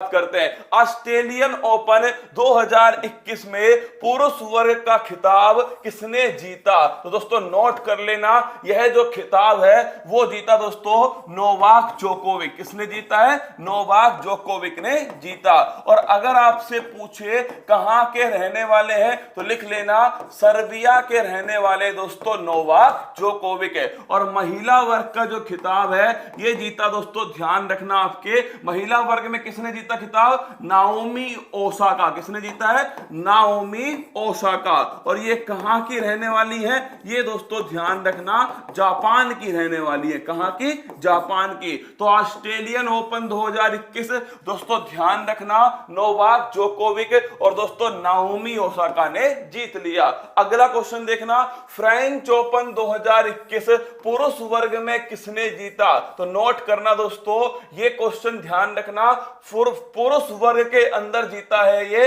करते हैं। Australian open 2021 में पुरुष वर्ग का खिताब किसने जीता? तो दोस्तों नोट कर लेना, यह जो खिताब है वो जीता दोस्तों नोवाक जोकोविक। किसने जीता है? नोवाक जोकोविक ने जीता। और अगर आपसे पूछे कहां के रहने वाले हैं तो लिख लेना सर्बिया के रहने वाले दोस्तों नोवाक जोकोविक है। और महिला वर्ग का जो खिताब है ये जीता दोस्तों, ध्यान रखना आपके महिला वर्ग में किसने जीता खिताब? Naomi Osaka. किसने जीता है? Naomi Osaka. और ये कहां की रहने वाली है? ये दोस्तों ध्यान रखना जापान की रहने वाली है। कहां की? जापान की। तो ऑस्ट्रेलियन ओपन 2021 दोस्तों ध्यान रखना नोवाक जोकोविक और दोस्तों नाओमी ओसाका ने जीत लिया। अगला क्वेश्चन देखना, फ्रेंच ओपन 2021 पुरुष वर्ग में किसने जीता? तो नोट करना दोस्तों, ये क्वेश्चन ध्यान रखना, पुरुष वर्ग के अंदर जीता है ये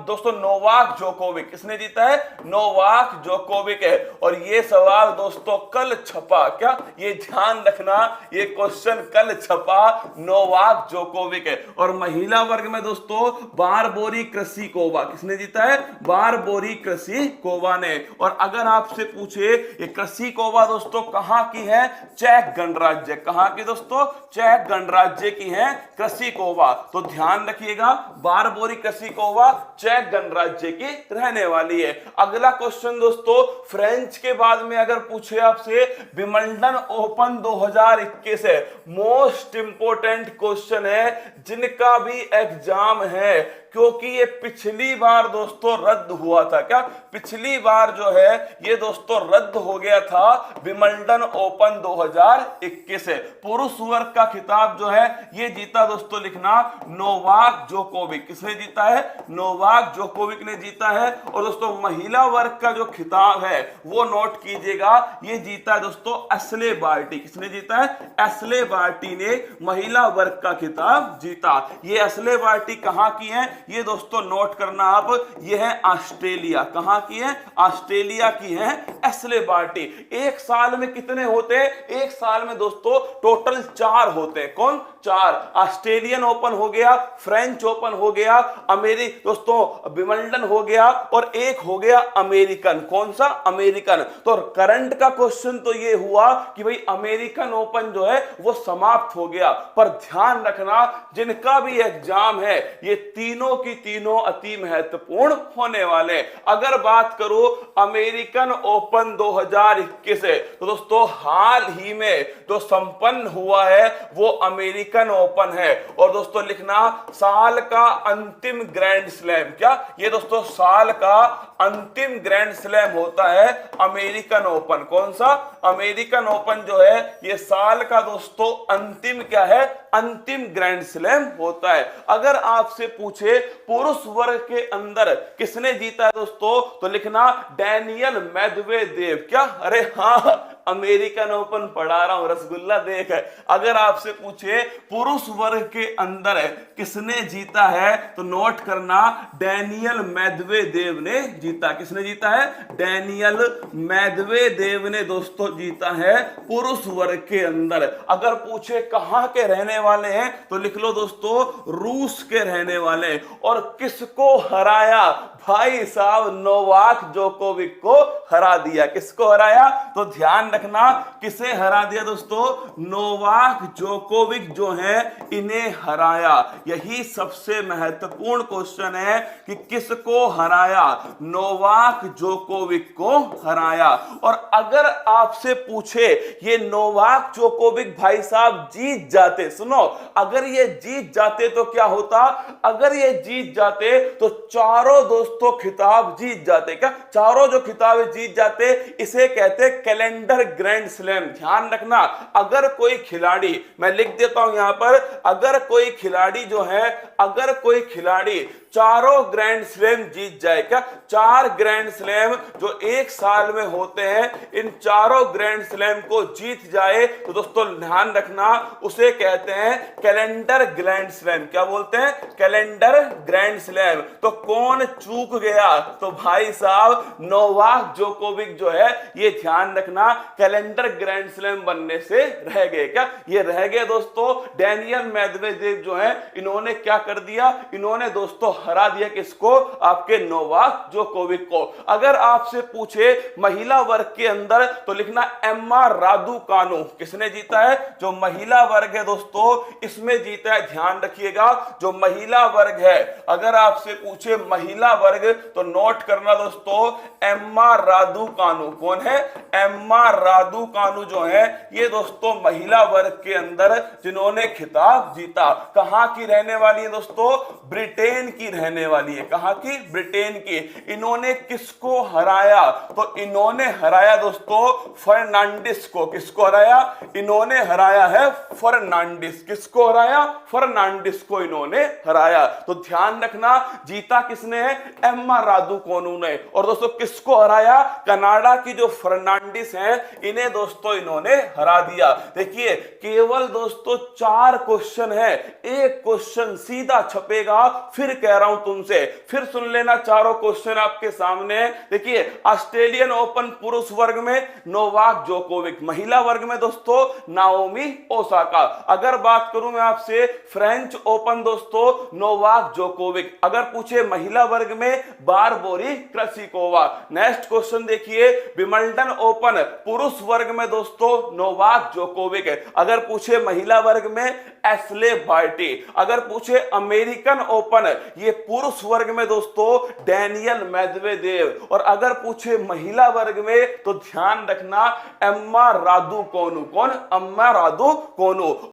दोस्तों नोवाक जोकोविक। किसने जीता है? नोवाक जोकोविक है। और ये सवाल दोस्तों कल छपा, क्या ये ध्यान रखना, ये क्वेश्चन कल छपा, नोवाक जोकोविक है। और महिला वर्ग में दोस्तों बारबोरी कृसिकोवा। किसने जीता है? बारबोरी कृसिकोवा ने। और अगर आपसे पूछे ये कृसिकोवा दोस्तों कहां की है? चेक गणराज्य। कहां की दोस्तों? चेक गणराज्य की है कृसिकोवा। तो ध्यान रखिएगा बारबोरी कृसिकोवा चेक गणराज्य की रहने वाली है। अगला क्वेश्चन दोस्तों, फ्रेंच के बाद में अगर पूछे आपसे विंबलडन ओपन 2021 है, मोस्ट इंपोर्टेंट क्वेश्चन है जिनका भी एग्जाम है, क्योंकि ये पिछली बार दोस्तों रद्द हुआ था। क्या पिछली बार जो है ये दोस्तों रद्द हो गया था विंबलडन ओपन 2021 है। पुरुष वर्ग का खिताब जो है ये जीता दोस्तों, लिखना नोवाक जोकोविक। किसने जीता है? नोवाक जोकोविक ने जीता है। और दोस्तों महिला वर्ग का जो खिताब है वो नोट कीजिएगा, ये जीता है दोस्तों एशले बार्टी। किसने जीता है? एशले बार्टी ने महिला वर्ग का खिताब जीता। ये एशले बार्टी कहां की है? ये दोस्तों नोट करना आप, ये है ऑस्ट्रेलिया। कहां की है? ऑस्ट्रेलिया की है एशले बार्टी। एक साल में कितने होते हैं? एक साल में दोस्तों टोटल 4 होते हैं। कौन? 4। ऑस्ट्रेलियन ओपन हो गया, फ्रेंच ओपन हो गया, दोस्तों विंबलडन हो गया और एक हो गया अमेरिकन। कौन सा? अमेरिकन। तो करंट का क्वेश्चन तो ये हुआ कि भाई अमेरिकन ओपन जो है वो समाप्त हो गया। पर ध्यान रखना जिनका भी एग्जाम है ये तीनों की तीनों अति महत्वपूर्ण होने वाले। अगर बात करो अमेरिकन ओपन 2021 है तो दोस्तों हाल ही में जो संपन्न हुआ है वो अमेरिकन ओपन है। और दोस्तों लिखना साल का अंतिम ग्रैंड स्लैम। क्या ये दोस्तों साल का अंतिम ग्रैंड स्लैम होता है अमेरिकन ओपन। कौन सा? अमेरिकन ओपन जो है ये साल का दोस्तों अंतिम क्या है? अंतिम ग्रैंड स्लैम होता है। अगर आपसे पूछे पुरुष वर्ग के अंदर किसने जीता है दोस्तों, तो लिखना डैनियल मेदवेदेव। क्या? अरे हाँ, अमेरिकन ओपन पढ़ा रहा हूं, रसगुल्ला देख है। अगर आपसे पूछे पुरुष वर्ग के अंदर किसने जीता है तो नोट करना डैनियल मेदवेदेव ने जीता। किसने जीता है? डैनियल मेदवेदेव ने दोस्तों जीता है पुरुष वर्ग के अंदर। अगर पूछे कहां के रहने वाले हैं तो लिख लो दोस्तों रूस के रहने वाले। और किसको हराया? भाई साहब नोवाक जोकोविक को हरा दिया। किसको हराया? तो ध्यान रखना किसे हरा दिया दोस्तों? नोवाक जोकोविक जो है इन्हें हराया। यही सबसे महत्वपूर्ण क्वेश्चन है कि किसको हराया? नोवाक जोकोविक को हराया। और अगर आपसे पूछे ये नोवाक जोकोविक भाई साहब जीत जाते, सुनो, अगर ये जीत जाते तो क्या होता? अगर ये जीत जाते तो चारों दोस्तों खिताब जीत जाते। क्या? चारों जो खिताब जीत जाते इसे कहते कैलेंडर ग्रैंड स्लैम। ध्यान रखना अगर कोई खिलाड़ी, मैं लिख देता हूं यहां पर, अगर कोई खिलाड़ी जो है, अगर कोई खिलाड़ी चारों ग्रैंड स्लैम जीत जाए, क्या 4 ग्रैंड स्लैम जो एक साल में होते हैं इन चारों ग्रैंड स्लैम को जीत जाए तो दोस्तों ध्यान रखना उसे कहते हैं कैलेंडर ग्रैंड स्लैम। क्या बोलते हैं? Calendar grand slam. तो कौन चूक गया? तो भाई साहब नोवाक जोकोविक जो है, ये ध्यान रखना, कैलेंडर ग्रैंड स्लैम बनने से रह गए। क्या ये रह गए दोस्तों? डेनियल मेदवेदेव जो है, इन्होंने क्या कर दिया? इन्होंने दोस्तों हरा दिया किसको? आपके नोवाक जोकोविक को। अगर आपसे पूछे महिला वर्ग के अंदर, तो लिखना एम्मा रादुकानु। किसने जीता है? जो महिला वर्ग है दोस्तों, इसमें जीता है। ध्यान रखिएगा, जो महिला वर्ग है, अगर आपसे पूछे महिला वर्ग, तो नोट करना दोस्तों, एम्मा रादुकानु। कौन है? एम्मा रादुकानु जो है, ये दोस्तों महिला वर्ग के अंदर जिन्होंने खिताब जीता। कहां की रहने वाली है दोस्तों? ब्रिटेन की रहने वाली है। कहां की? ब्रिटेन की। इन्होंने किसको हराया? तो इन्होंने हराया दोस्तों फर्नांडिस को। किसको हराया? इन्होंने हराया है फर्नांडिस। किसको हराया? फर्नांडिस को इन्होंने हराया। तो ध्यान रखना, जीता किसने है? एम्मा रादुकोनु ने। और दोस्तों किसको हराया? कनाडा की जो फर्नांडिस है, इन्हें दोस्तों इन्होंने हरा दिया। देखिए, केवल दोस्तों 4 क्वेश्चन है, एक क्वेश्चन सीधा छपेगा। फिर कह रहा हूं तुमसे, फिर सुन लेना, चारों क्वेश्चन आपके सामने। देखिए, ऑस्ट्रेलियन ओपन पुरुष वर्ग में नोवाक जोकोविक, महिला वर्ग में दोस्तों नाओमी ओसाका। अगर बात करूं मैं आपसे फ्रेंच ओपन दोस्तों, नोवाक जोकोविक। अगर पूछे महिला वर्ग में बारबोरी क्रासिकोवा। नेक्स्ट क्वेश्चन देखिए, विंबलडन ओपन पुरुष वर्ग में दोस्तों नोवाक जोकोविक। अगर पूछे महिला वर्ग में एशले बार्टी। अगर पूछे अमेरिकन ओपन ये पुरुष वर्ग में दोस्तों डेनियल मेदवेदेव। और अगर पूछे महिला वर्ग में, तो ध्यान रखना एम्मा रादुकोनु। कौन? एम्मा रादुकोनु।